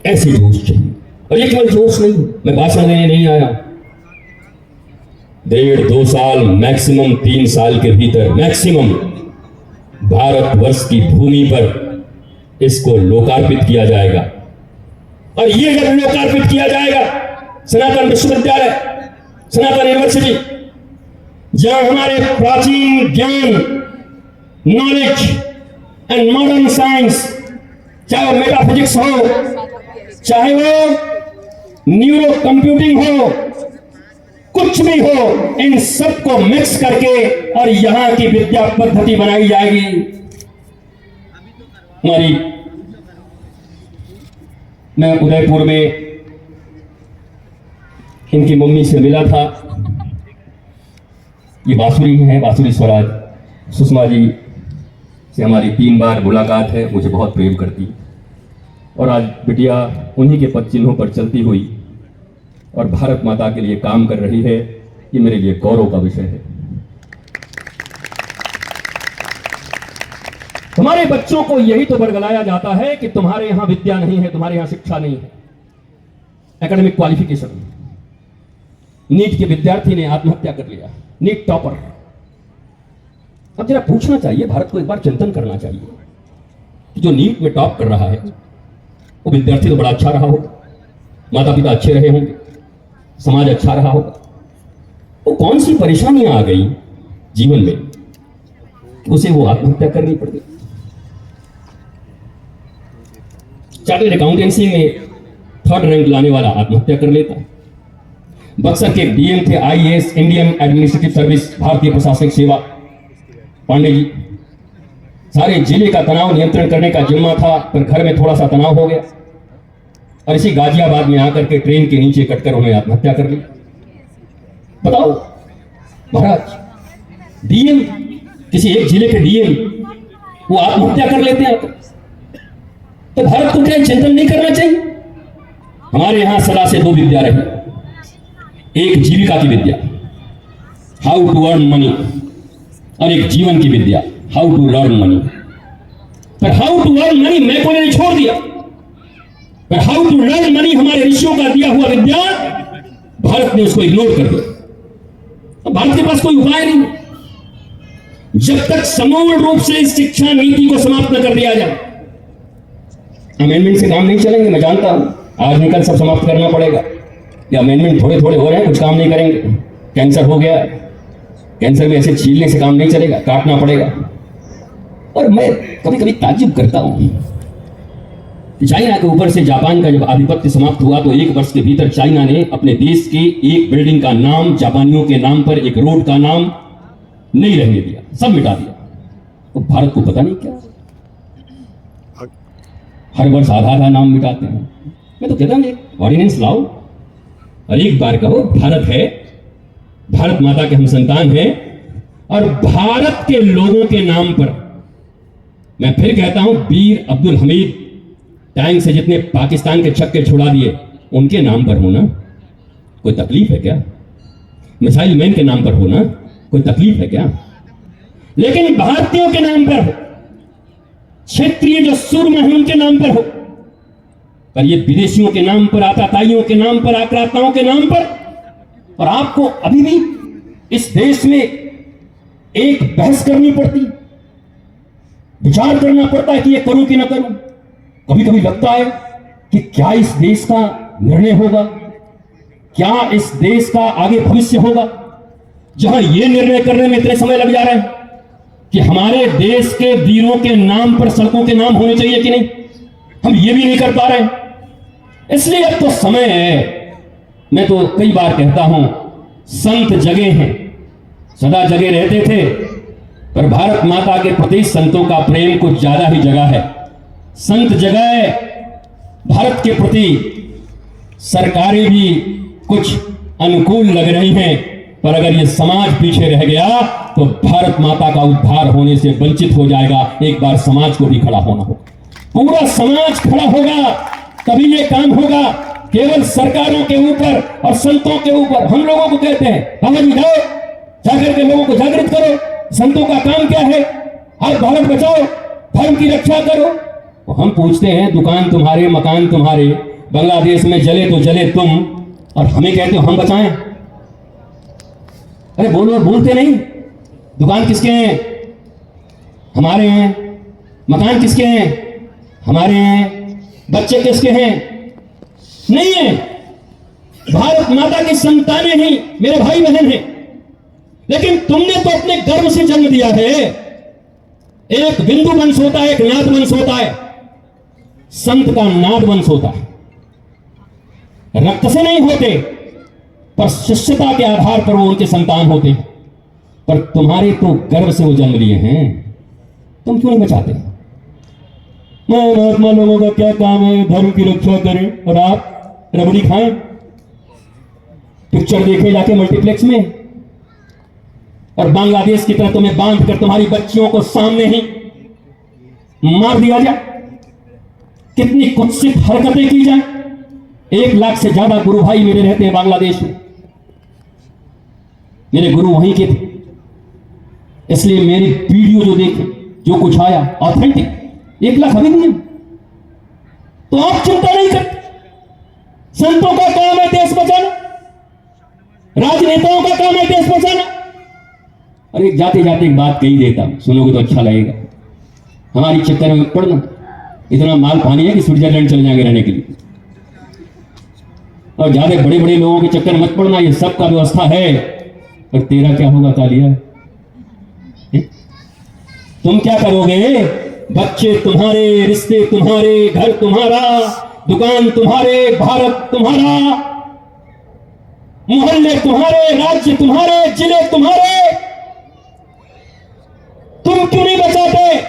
ऐसे जोश चाहिए। और ये केवल जोश नहीं, मैं भाषण देने नहीं आया। 1.5-2 साल मैक्सिमम 3 साल के भीतर मैक्सिमम भारतवर्ष की भूमि पर इसको लोकार्पित किया जाएगा। और ये जब लोकार्पित किया जाएगा, सनातन विश्वविद्यालय, सनातन यूनिवर्सिटी, जहां हमारे प्राचीन ज्ञान, नॉलेज एंड मॉडर्न साइंस, चाहे वो मेटाफिजिक्स हो, चाहे वो न्यूरो कंप्यूटिंग हो, कुछ भी हो, इन सबको मिक्स करके और यहां की विद्या पद्धति बनाई जाएगी। हमारी, मैं उदयपुर में इनकी मम्मी से मिला था। ये बांसुरी है, बांसुरी स्वराज। सुषमा जी से हमारी 3 बार मुलाकात है, मुझे बहुत प्रेम करती और आज बिटिया उन्हीं के पद चिन्हों पर चलती हुई और भारत माता के लिए काम कर रही है। ये मेरे लिए गौरव का विषय है। तुम्हारे बच्चों को यही तो बरगलाया जाता है कि तुम्हारे यहां विद्या नहीं है, तुम्हारे यहां शिक्षा नहीं है, एकेडमिक क्वालिफिकेशन। नीट के विद्यार्थी ने आत्महत्या कर लिया, नीट टॉपर। अब जरा पूछना चाहिए, भारत को एक बार चिंतन करना चाहिए कि जो नीट में टॉप कर रहा है वो विद्यार्थी तो बड़ा अच्छा रहा होगा, माता पिता अच्छे रहे होंगे, समाज अच्छा रहा होगा। वो कौन सी परेशानियां आ गई जीवन में कि उसे वो आत्महत्या करनी पड़ गई। चार्टर्ड अकाउंटेंसी में 3rd रैंक लाने वाला आत्महत्या कर लेता। बक्सर के डीएम थे आईएएस, इंडियन एडमिनिस्ट्रेटिव सर्विस, भारतीय प्रशासनिक सेवा, पांडे जी। सारे जिले का तनाव नियंत्रण करने का जिम्मा था, पर घर में थोड़ा सा तनाव हो गया और इसी गाजियाबाद में आकर के ट्रेन के नीचे कटकर उन्होंने आत्महत्या कर ली। बताओ महाराज, डीएम, किसी एक जिले के डीएम वो आत्महत्या कर लेते हैं। तो भारत को क्या चिंतन नहीं करना चाहिए? हमारे यहां सदा से 2 विद्या रही, एक जीविका की विद्या, हाउ टू अर्न मनी, और एक जीवन की विद्या, हाउ टू लर्न मनी। पर हाउ टू अर्न मनी मैं को ने छोड़ दिया, पर हाउ टू लर्न मनी हमारे ऋषियों का दिया हुआ विद्या, भारत ने उसको इग्नोर कर दिया। तो भारत के पास कोई उपाय नहीं। जब तक समूल रूप से इस शिक्षा नीति को समाप्त न कर दिया जाए, अमेंडमेंट से काम नहीं चलेंगे। मैं जानता हूं आज निकल सब समाप्त करना पड़ेगा। ये अमेंडमेंट थोड़े थोड़े हो रहे हैं, कुछ काम नहीं करेंगे। कैंसर हो गया, कैंसर में ऐसे छीलने से काम नहीं चलेगा, काटना पड़ेगा। और मैं कभी कभी ताज्जुब करता हूं, चाइना के ऊपर से जापान का जब आधिपत्य समाप्त हुआ तो 1 वर्ष के भीतर चाइना ने अपने देश के एक बिल्डिंग का नाम जापानियों के नाम पर, एक रोड का नाम नहीं रहने दिया, सब मिटा दिया। तो भारत को पता नहीं क्या, हर वर्ष आधा नाम मिटाते हैं। मैं तो कहता हूं ऑर्डिनेंस लाओ और एक बार कहो भारत है, भारत माता के हम संतान हैं, और भारत के लोगों के नाम पर, मैं फिर कहता हूं वीर अब्दुल हमीद टैंक से जितने पाकिस्तान के छक्के छुड़ा दिए उनके नाम पर होना कोई तकलीफ है क्या? मिसाइल मैन के नाम पर होना कोई तकलीफ है क्या? लेकिन भारतीयों के नाम पर हो, क्षेत्रीय जो सूरमा है उनके नाम पर हो, पर ये विदेशियों के नाम पर, आताताइयों के नाम पर, आक्रांताओं के नाम पर। और आपको अभी भी इस देश में एक बहस करनी पड़ती, विचार करना पड़ता है कि ये करूं कि ना करूं। कभी कभी लगता है कि क्या इस देश का निर्णय होगा, क्या इस देश का आगे भविष्य होगा, जहां यह निर्णय करने में इतने समय लग जा रहे हैं कि हमारे देश के वीरों के नाम पर सड़कों के नाम होने चाहिए कि नहीं, हम ये भी नहीं कर पा रहे हैं। इसलिए अब तो समय है। मैं तो कई बार कहता हूं, संत जगे हैं, सदा जगे रहते थे, पर भारत माता के प्रति संतों का प्रेम कुछ ज्यादा ही जगा है। संत जगाए भारत के प्रति, सरकारें भी कुछ अनुकूल लग रही हैं, पर अगर ये समाज पीछे रह गया तो भारत माता का उद्धार होने से वंचित हो जाएगा। एक बार समाज को भी खड़ा होना होगा, पूरा समाज खड़ा होगा, तभी ये काम होगा। केवल सरकारों के ऊपर और संतों के ऊपर हम लोगों को कहते हैं बाबा जी जाओ, जाकर के लोगों को जागृत करो, संतों का काम क्या है, आप भारत बचाओ, धर्म की रक्षा करो। तो हम पूछते हैं दुकान तुम्हारे, मकान तुम्हारे, बांग्लादेश में जले तो जले तुम, और हमें कहते हो हम बचाएं। अरे बोलो, बोलते नहीं। दुकान किसके हैं? हमारे हैं। मकान किसके हैं? हमारे हैं। बच्चे किसके हैं? नहीं है। भारत माता की संतानें ही मेरे भाई बहन हैं। लेकिन तुमने तो अपने गर्भ से जन्म दिया है। एक बिंदु वंश होता है, एक नाद वंश होता है। संत का नाद वंश होता है, रक्त से नहीं होते, पर शिष्यता के आधार पर वो उनके संतान होते हैं। पर तुम्हारे तो गर्भ से वो जन्म लिए हैं, तुम क्यों नहीं बचाते? महात्मा लोगों का क्या काम है? धर्म की रक्षा करें और आप रबड़ी खाएं, पिक्चर देखे जाके मल्टीप्लेक्स में, और बांग्लादेश की तरह तुम्हें बांध कर तुम्हारी बच्चियों को सामने ही मार दिया जाए। कितनी कुत्सित हरकतें की जाए। 1 लाख से ज्यादा गुरु भाई मेरे रहते हैं बांग्लादेश में, मेरे गुरु वहीं के थे। इसलिए मेरी वीडियो जो देखे, जो कुछ आया ऑथेंटिक, 1 लाख अभी नहीं है। तो आप चिंता नहीं करते। संतों का काम है देश बचाना, राजनेताओं का काम है देश बचाना। अरे जाते जाते एक बात कही देता हूं, सुनोगे तो अच्छा लगेगा। हमारी चक्कर में पड़ना, इतना माल पानी है कि स्विट्जरलैंड चले जाएंगे रहने के लिए। और ज्यादा बड़े बड़े लोगों के चक्कर मत पड़ना, ये सब का व्यवस्था है। और तेरा क्या होगा कालिया? तुम क्या करोगे? बच्चे तुम्हारे, रिश्ते तुम्हारे, घर तुम्हारा, दुकान तुम्हारे, भारत तुम्हारा, मोहल्ले तुम्हारे, राज्य तुम्हारे, जिले तुम्हारे। तुम क्यों नहीं बचाते?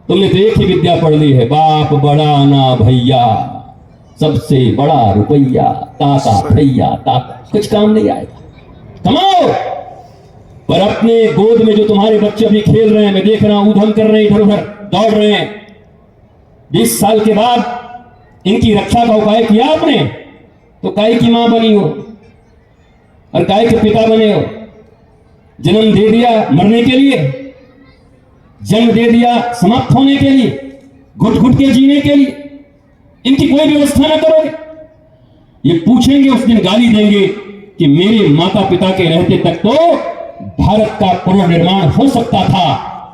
तुमने तो एक ही विद्या पढ़ ली है, बाप बड़ा ना भैया, सबसे बड़ा रुपया, ताता भैया ताता। कुछ काम नहीं आएगा। कमाओ, पर अपने गोद में जो तुम्हारे बच्चे अभी खेल रहे हैं, मैं देख रहा हूं, उधम कर रहे हैं, इधर उधर दौड़ रहे हैं। 20 साल के बाद इनकी रक्षा का उपाय किया आपने? तो काय की मां बनी हो और काय के पिता बने हो। जन्म दे दिया मरने के लिए, जन्म दे दिया समाप्त होने के लिए, घुट घुट के जीने के लिए। इनकी कोई व्यवस्था ना करोगे? ये पूछेंगे, उस दिन गाली देंगे कि मेरे माता पिता के रहते तक तो भारत का पुनर्निर्माण हो सकता था,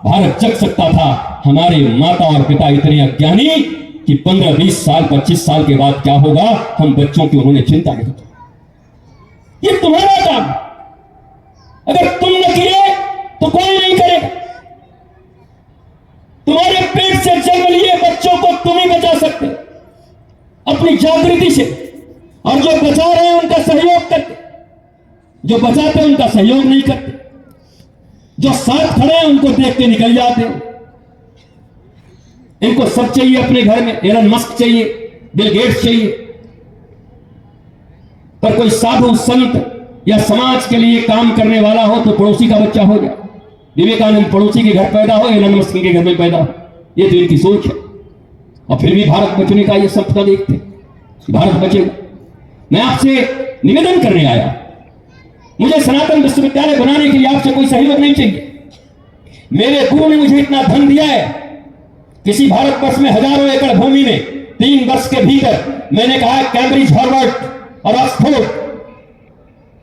भारत जग सकता था। हमारे माता और पिता इतने अज्ञानी कि 15, 20 साल, 25 साल के बाद क्या होगा, हम बच्चों की उन्होंने चिंता नहीं की। ये तुम्हारा काम। अगर तुम न किए तो कोई नहीं करेगा। तुम्हारे पेट से जन्म लिए बच्चों को तुम ही बचा सकते अपनी जागृति से। और जो बचा रहे हैं उनका सहयोग करते, जो बचाते हैं उनका सहयोग नहीं करते, जो साथ खड़े हैं उनको देख के निकल जाते हैं। इनको सब चाहिए अपने घर में, एलन मस्क चाहिए, बिल गेट्स चाहिए। पर कोई साधु संत या समाज के लिए काम करने वाला हो तो पड़ोसी का बच्चा हो जाए। विवेकानंद पड़ोसी के घर पैदा हो, एलन मस्क के घर में पैदा हो, ये तो इनकी सोच है। और फिर भी भारत बचने का ये सपना देखते, भारत बचेगा। मैं आपसे निवेदन करने आया, मुझे सनातन विश्वविद्यालय बनाने के लिए आपसे कोई सहयोग नहीं चाहिए। मेरे गुरु ने मुझे इतना धन दिया है, किसी भारतवर्ष में हजारों एकड़ भूमि में 3 वर्ष के भीतर, मैंने कहा कैम्ब्रिज, हार्वर्ड और ऑक्सफोर्ड,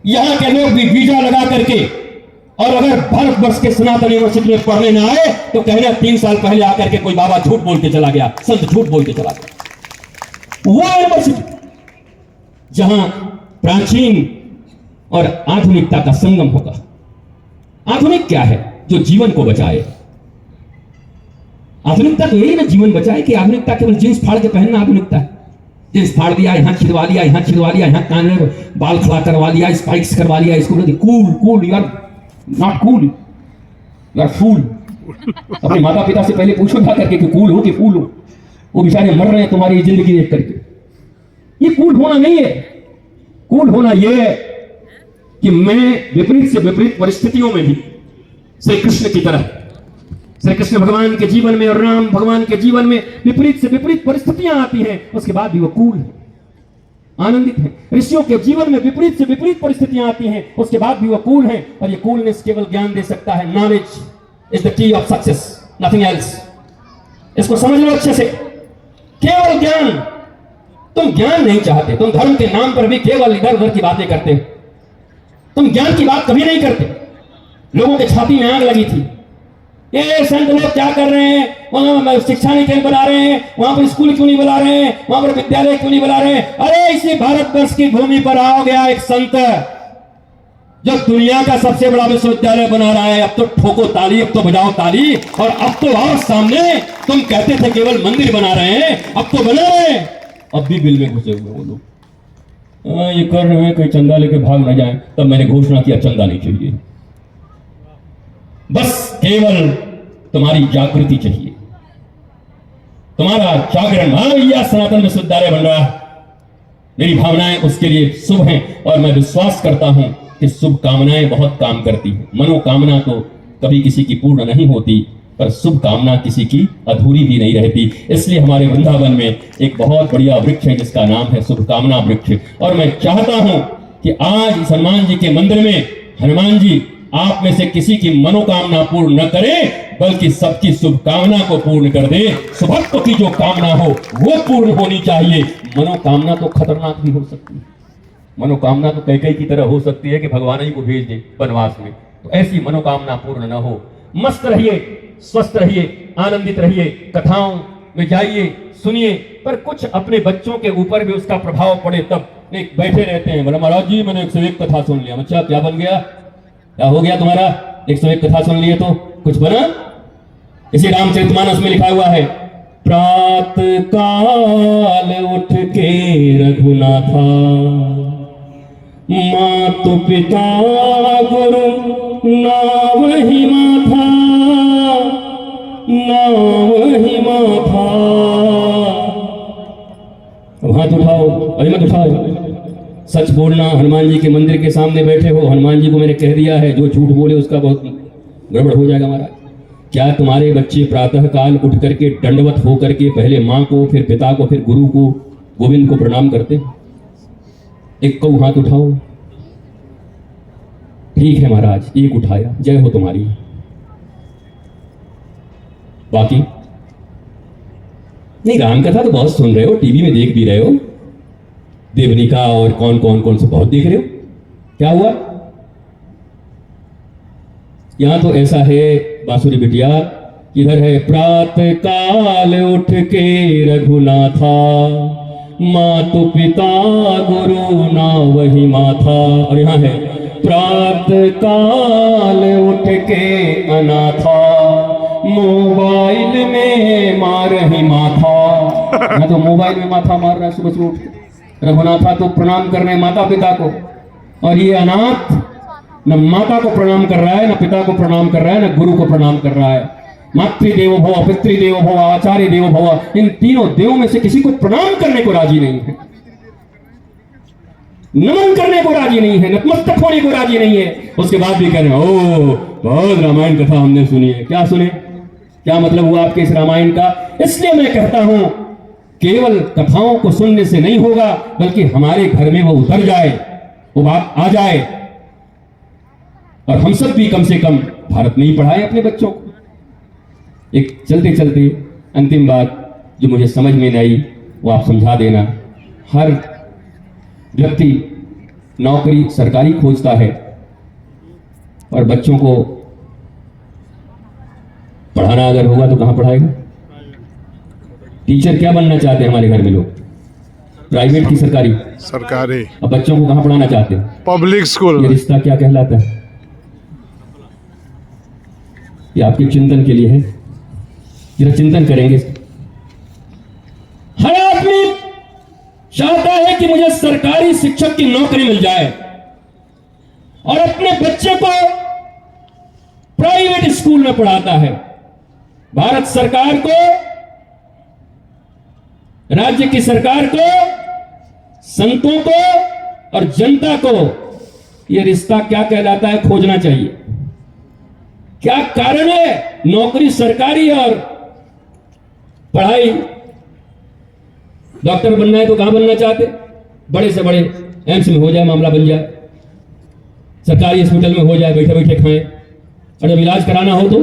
यहां के लोग भी वीजा लगा करके, और अगर भारतवर्ष के सनातन यूनिवर्सिटी में पढ़ने ना आए तो कहना 3 साल पहले आकर के कोई बाबा झूठ बोल के चला गया, संत झूठ बोल के चला गया। वो यूनिवर्सिटी जहां प्राचीन और आधुनिकता का संगम होगा। आधुनिक क्या है? जो जीवन को बचाए। आधुनिकता तो यही ना, जीवन बचाए। कि आधुनिकता केवल जींस फाड़ के पहनना आधुनिकता है? जींस फाड़ दिया, यहां छिदवा लिया, यहां छिदवा लिया, यहां कान में बाल खड़ा करवा लिया, स्पाइक्स करवा लिया, इसको cool cool. You are not cool, you are fool. अपने माता पिता से पहले पूछो जा करके कि कूल हो कि फूल हो। वो बेचारे मर रहे हैं तुम्हारी जिंदगी देख करके। ये कूल होना नहीं है। कूल होना यह है कि मैं विपरीत से विपरीत परिस्थितियों में भी श्री कृष्ण की तरह, श्री कृष्ण भगवान के जीवन में और राम भगवान के जीवन में विपरीत से विपरीत परिस्थितियां आती हैं, उसके बाद भी वो कूल है, आनंदित है। ऋषियों के जीवन में विपरीत से विपरीत परिस्थितियां आती हैं, उसके बाद भी वो कूल है। और ये कूलनेस केवल ज्ञान दे सकता है। Knowledge is the key of success, nothing else. इसको समझ लो अच्छे से। केवल ज्ञान तुम ज्ञान नहीं चाहते, तुम धर्म के नाम पर भी केवल इधर उधर की बातें करते हो, तुम ज्ञान की बात कभी नहीं करते। लोगों के छाती में आग लगी थी, ये संत लोग क्या कर रहे हैं, वहां शिक्षा निकेतन बना रहे हैं, वहां पर स्कूल क्यों नहीं बना रहे हैं, वहां पर विद्यालय क्यों नहीं बना रहे हैं। अरे इसी भारतवर्ष की भूमि पर आओ गया एक संत जो दुनिया का सबसे बड़ा विश्वविद्यालय बना रहा है। अब तो ठोको ताली, अब तो बजाओ ताली, और अब तो आओ सामने। तुम कहते थे केवल मंदिर बना रहे हैं, अब तो बना रहे हैं। अब भी बिल में घुसे हुए वो लोग, ये कर रहे हैं, कोई चंदा लेके भाग ना जाए। तब मैंने घोषणा किया चंदा नहीं चाहिए, बस केवल तुम्हारी जागृति चाहिए, तुम्हारा जागरण। हाँ भैया सनातन विश्वविद्यालय बन रहा है, मेरी भावनाएं उसके लिए शुभ हैं, और मैं विश्वास करता हूं कि शुभ कामनाएं बहुत काम करती हैं। मनोकामना तो कभी किसी की पूर्ण नहीं होती, पर शुभ कामना किसी की अधूरी भी नहीं रहती। इसलिए हमारे वृंदावन में एक बहुत बढ़िया वृक्ष है जिसका नाम है शुभकामना वृक्ष। और मैं चाहता हूं कि आज इस हनुमान जी के मंदिर में हनुमान जी आप में से किसी की मनोकामना पूर्ण न करें, बल्कि सबकी शुभकामना को पूर्ण कर दे। सुभक्तों की जो कामना हो वो पूर्ण होनी चाहिए। मनोकामना तो खतरनाक भी हो सकती है, मनोकामना तो कई की तरह हो सकती है कि भगवान ही को भेज दे वनवास में। तो ऐसी मनोकामना पूर्ण न हो। मस्त रहिए, स्वस्थ रहिए, आनंदित रहिए, कथाओं में जाइए, सुनिए, पर कुछ अपने बच्चों के ऊपर भी उसका प्रभाव पड़े। तब एक बैठे रहते हैं, बोला महाराज जी मैंने 101 कथा सुन लिया। अच्छा क्या बन गया, क्या हो गया तुम्हारा? 101 कथा सुन लिए तो कुछ बना? इसी रामचरितमानस में लिखा हुआ है, प्रात काल उठ के रघुनाथा, मातु पिता गुरु नावहि माथा, नावहि माथा। अब हाथ उठाओ, अरे मत उठाओ, सच बोलना। हनुमान जी के मंदिर के सामने बैठे हो, हनुमान जी को मैंने कह दिया है जो झूठ बोले उसका बहुत गड़बड़ हो जाएगा महाराज। क्या तुम्हारे बच्चे प्रातः काल उठ करके दंडवत हो करके पहले माँ को, फिर पिता को, फिर गुरु को, गोविंद को प्रणाम करते? एक को हाथ उठाओ। ठीक है महाराज, एक उठाया, जय हो तुम्हारी। बाकी नहीं, राम कथा तो बहुत सुन रहे हो, टीवी में देख भी रहे हो, देवनिका और कौन से बहुत देख रहे हो। क्या हुआ? यहां तो ऐसा है बांसुरी बिटिया, इधर है प्रात काल उठ के रघुनाथा, मातु पिता गुरु ना वही माथा। और यहाँ है प्रात काल उठ के अनाथा, मोबाइल में मार ही माथा। मैं तो मोबाइल में माथा मार रहा है सुबह से उठ के। रघुनाथा तो प्रणाम कर रहे हैं माता पिता को, और ये अनाथ न माता को प्रणाम कर रहा है, न पिता को प्रणाम कर रहा है, न गुरु को प्रणाम कर रहा है। मातृदेवो भव, पितृदेवो भव, आचार्य देवो भव, इन तीनों देवों में से किसी को प्रणाम करने को राजी नहीं है, नमन करने को राजी नहीं है, नतमस्तक होने को राजी नहीं है। उसके बाद भी कह रहे हैं ओ बहुत रामायण कथा हमने सुनी है। क्या सुने? क्या मतलब हुआ आपके इस रामायण का? इसलिए मैं कहता हूं केवल कथाओं को सुनने से नहीं होगा, बल्कि हमारे घर में वो उतर जाए, वो बात आ जाए। और हम सब भी कम से कम भारत में ही पढ़ाएं अपने बच्चों को। एक चलते चलते अंतिम बात जो मुझे समझ में नहीं आई वो आप समझा देना। हर व्यक्ति नौकरी सरकारी खोजता है, और बच्चों को पढ़ाना अगर होगा तो कहां पढ़ाएगा? टीचर क्या बनना चाहते हैं हमारे घर में लोग? प्राइवेट की सरकारी? सरकारी। अब बच्चों को कहां पढ़ाना चाहते हैं? Public school. ये रिश्ता क्या कहलाता है? ये आपके चिंतन के लिए है, जरा चिंतन करेंगे। हर आदमी चाहता है कि मुझे सरकारी शिक्षक की नौकरी मिल जाए, और अपने बच्चे को प्राइवेट स्कूल में पढ़ाता है। भारत सरकार को, राज्य की सरकार को, संतों को और जनता को यह रिश्ता क्या कहलाता है खोजना चाहिए। क्या कारण है? नौकरी सरकारी और पढ़ाई। डॉक्टर बनना है तो कहां बनना चाहते? बड़े से बड़े एम्स में हो जाए, मामला बन जाए, सरकारी हॉस्पिटल में हो जाए, बैठे बैठे खाएं। और जब इलाज कराना हो तो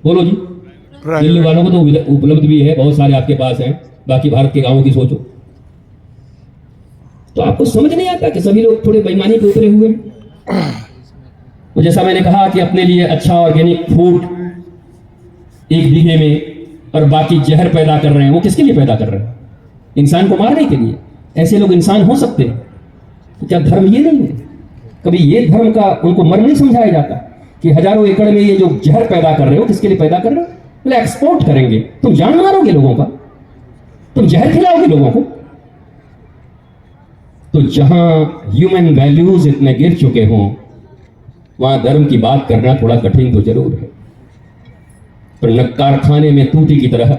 बोलो जी, दिल्ली वालों को तो उपलब्ध भी है, बहुत सारे आपके पास हैं। बाकी भारत के गांवों की सोचो, तो आपको समझ नहीं आता कि सभी लोग थोड़े बेईमानी पे उतरे हुए हैं। तो जैसा मैंने कहा कि अपने लिए अच्छा ऑर्गेनिक फूड 1 बीघे में और बाकी जहर पैदा कर रहे हैं, वो किसके लिए पैदा कर रहे हैं? इंसान को मारने के लिए। ऐसे लोग इंसान हो सकते हैं? तो क्या धर्म ये नहीं है? कभी ये धर्म का उनको मर्म नहीं समझाया जाता कि हजारों एकड़ में ये जो जहर पैदा कर रहे हो, किसके लिए पैदा कर रहे हो? बोले एक्सपोर्ट करेंगे। तुम जान मारोगे लोगों का, तुम जहर खिलाओगे लोगों को। तो जहां ह्यूमन वैल्यूज इतने गिर चुके हों, वहां धर्म की बात करना थोड़ा कठिन तो जरूर है। पर न कारखाने में तूती की तरह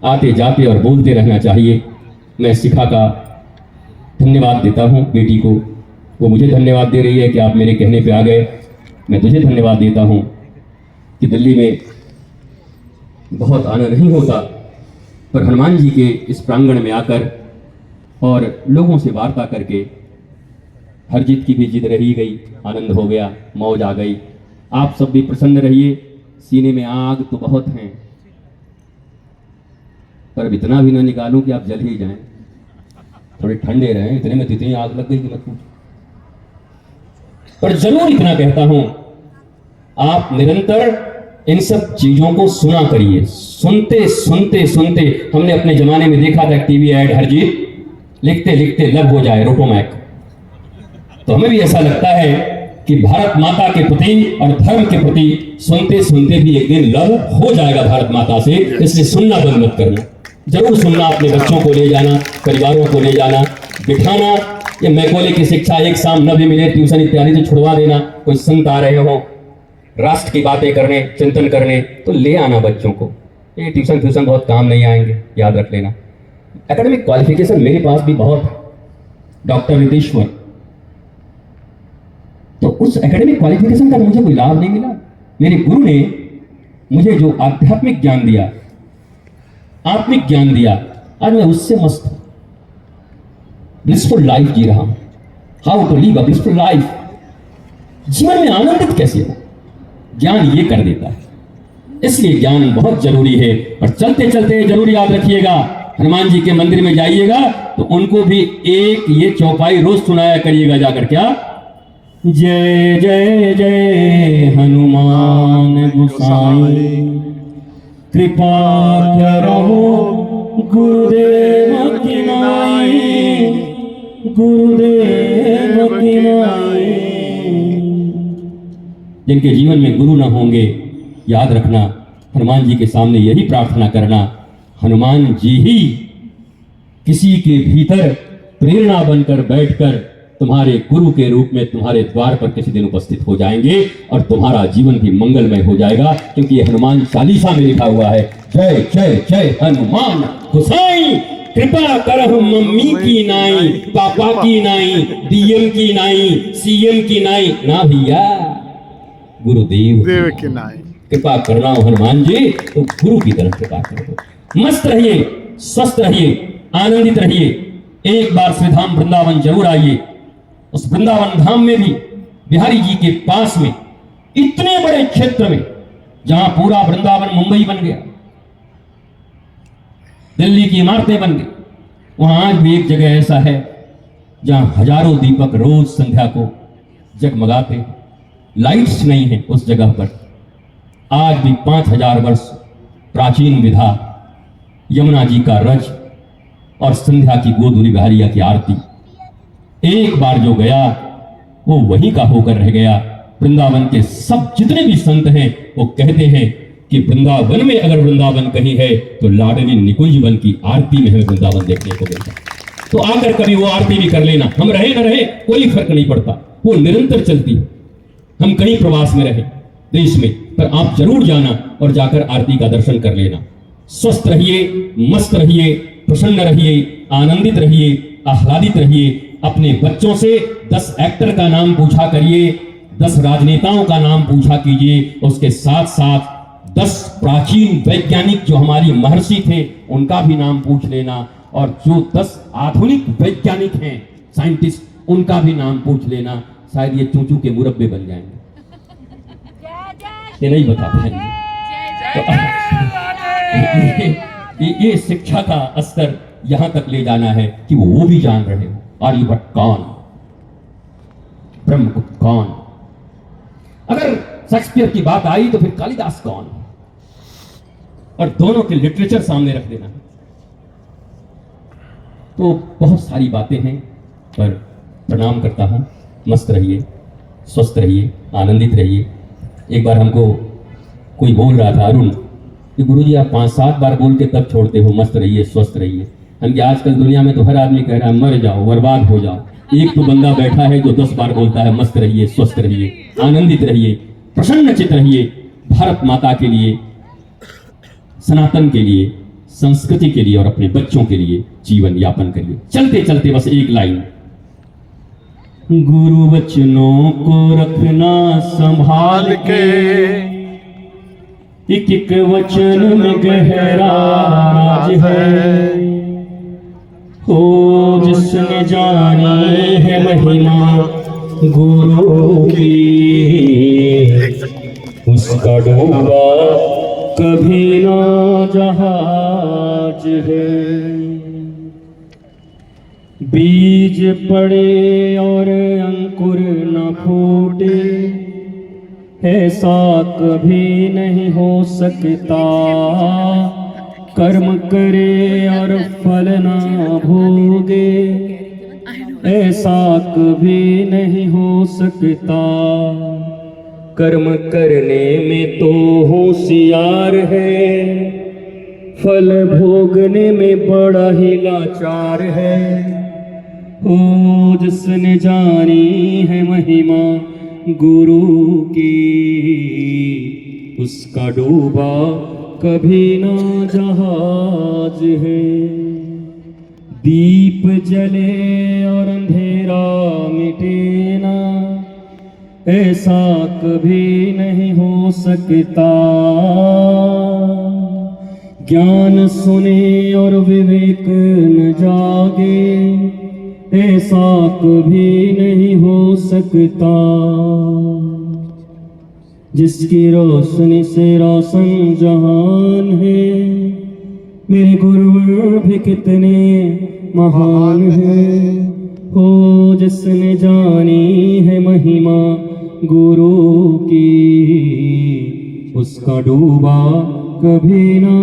आते जाते और बोलते रहना चाहिए। मैं शिखा का धन्यवाद देता हूं, बेटी को, वो मुझे धन्यवाद दे रही है कि आप मेरे कहने पे आ गए। मैं तुझे धन्यवाद देता हूं कि दिल्ली में बहुत आना नहीं होता, पर हनुमान जी के इस प्रांगण में आकर और लोगों से वार्ता करके हर जीत की भी जिद रही गई, आनंद हो गया, मौज आ गई। आप सब भी प्रसन्न रहिए। सीने में आग तो बहुत हैं, पर अब इतना भी ना निकालूं कि आप जल ही जाएं। थोड़े ठंडे रहें, इतने में तो इतनी आग लग गई कि मत पूछो। पर जरूर इतना कहता हूं, आप निरंतर इन सब चीजों को सुना करिए। सुनते सुनते सुनते हमने अपने जमाने में देखा था टीवी ऐड, हरजीत लिखते लिखते लब हो जाए रोटोमैक। तो हमें भी ऐसा लगता है कि भारत माता के प्रति और धर्म के प्रति सुनते सुनते भी एक दिन लब हो जाएगा भारत माता से। इसलिए सुनना बंद मत करना, जरूर सुनना। अपने बच्चों को ले जाना, परिवारों को ले जाना, बिठाना। ये मैकॉले की शिक्षा एक शाम न भी मिले, ट्यूशन इत्यादि से छुड़वा देना। कोई संत आ रहे हो राष्ट्र की बातें करने, चिंतन करने, तो ले आना बच्चों को। ये ट्यूशन बहुत काम नहीं आएंगे, याद रख लेना। एकेडमिक क्वालिफिकेशन मेरे पास भी बहुत है, डॉक्टर रितेश्वर। तो उस एकेडमिक क्वालिफिकेशन का मुझे कोई लाभ नहीं मिला। मेरे गुरु ने मुझे जो आध्यात्मिक ज्ञान दिया, आत्मिक ज्ञान दिया, आज मैं उससे मस्त हूं। ब्लिसफुल लाइफ जी रहा हूं। How to live a blissful life. जीवन में आनंदित कैसे हो, ज्ञान ये कर देता है। इसलिए ज्ञान बहुत जरूरी है। और चलते चलते जरूर याद रखिएगा, हनुमान जी के मंदिर में जाइएगा तो उनको भी एक ये चौपाई रोज सुनाया करिएगा जाकर। क्या? जय जय जय हनुमान गोसाई, कृपा करो गुरुदेव की नाई, गुरुदेव की नाई। जिनके जीवन में गुरु न होंगे, याद रखना, हनुमान जी के सामने यही प्रार्थना करना, हनुमान जी ही किसी के भीतर प्रेरणा बनकर बैठकर तुम्हारे गुरु के रूप में तुम्हारे द्वार पर किसी दिन उपस्थित हो जाएंगे और तुम्हारा जीवन भी मंगलमय हो जाएगा। क्योंकि ये हनुमान चालीसा में लिखा हुआ है, जय जय जय हनुमान गोसाई, कृपा करहु मम्मी की नाई, पापा की नाई, डीएम की नाई, सीएम की नाई, ना भैया गुरुदेव की नाई। कृपा करना हो हनुमान जी तो गुरु की तरफ कृपा करो। मस्त रहिए, स्वस्थ रहिए, आनंदित रहिए। एक बार श्री धाम वृंदावन जरूर आइए। उस वृंदावन धाम में भी बिहारी जी के पास में इतने बड़े क्षेत्र में, जहां पूरा वृंदावन मुंबई बन गया, दिल्ली की इमारतें बन गई, वहां आज भी एक जगह ऐसा है जहां हजारों दीपक रोज संध्या को जगमगाते हैं। लाइट्स नहीं है उस जगह पर। आज भी 5000 वर्ष प्राचीन विधा, यमुना जी का रज और संध्या की गोधुरी बहारिया की आरती। एक बार जो गया वो वहीं का होकर रह गया। वृंदावन के सब जितने भी संत हैं वो कहते हैं कि वृंदावन में अगर वृंदावन कहीं है तो लाडली निकुंज वन की आरती में हमें वृंदावन देखने को मिलता। तो आकर कभी वो आरती भी कर लेना। हम रहे न रहे कोई फर्क नहीं पड़ता, वो निरंतर चलती है। हम कहीं प्रवास में रहे देश में, पर आप जरूर जाना और जाकर आरती का दर्शन कर लेना। स्वस्थ रहिए, मस्त रहिए, प्रसन्न रहिए, आनंदित रहिए, आह्लादित रहिए। अपने बच्चों से 10 एक्टर का नाम पूछा करिए, 10 राजनेताओं का नाम पूछा कीजिए, उसके साथ साथ 10 प्राचीन वैज्ञानिक जो हमारी महर्षि थे उनका भी नाम पूछ लेना, और जो 10 आधुनिक वैज्ञानिक हैं, साइंटिस्ट, उनका भी नाम पूछ लेना। शायद ये चूचू के मुरब्बे बन जाएंगे, ये नहीं बताते हैं। तो ये शिक्षा का स्तर यहां तक ले जाना है कि वो भी जान रहे हो। आर्यभट्ट कौन, ब्रह्मगुप्त कौन, अगर शेक्सपियर की बात आई तो फिर कालिदास कौन, और दोनों के लिटरेचर सामने रख देना। तो बहुत सारी बातें हैं, पर प्रणाम करता हूं। मस्त रहिए, स्वस्थ रहिए, आनंदित रहिए। एक बार हमको कोई बोल रहा था, अरुण, कि गुरुजी आप 5-7 बार बोल के तब छोड़ते हो मस्त रहिए, स्वस्थ रहिए। हम कि आजकल दुनिया में तो हर आदमी कह रहा है मर जाओ, बर्बाद हो जाओ। एक तो बंदा बैठा है जो 10 बार बोलता है मस्त रहिए, स्वस्थ रहिए, आनंदित रहिए, प्रसन्नचित्त रहिए, भारत माता के लिए, सनातन के लिए, संस्कृति के लिए और अपने बच्चों के लिए जीवन यापन करिए। चलते चलते बस एक लाइन, गुरु वचनों को रखना संभाल के, एक एक वचन में गहरा राज है। हो जिसने जानी है महिमा गुरु की, उसका डूबा कभी ना जहाज है। बीज पड़े और अंकुर न फूटे, ऐसा कभी नहीं हो सकता। कर्म करे और फल ना भोगे, ऐसा कभी नहीं हो सकता। कर्म करने में तो होशियार है, फल भोगने में बड़ा ही लाचार है। ओ जिसने जानी है महिमा गुरु की, उसका डूबा कभी ना जहाज है। दीप जले और अंधेरा मिटे ना, ऐसा कभी नहीं हो सकता। ज्ञान सुने और विवेक न जागे, ऐसा कभी नहीं हो सकता। जिसकी रोशनी से रोशन जहान है, मेरे गुरु भी कितने महान हैं। हो जिसने जानी है महिमा गुरु की, उसका डूबा कभी ना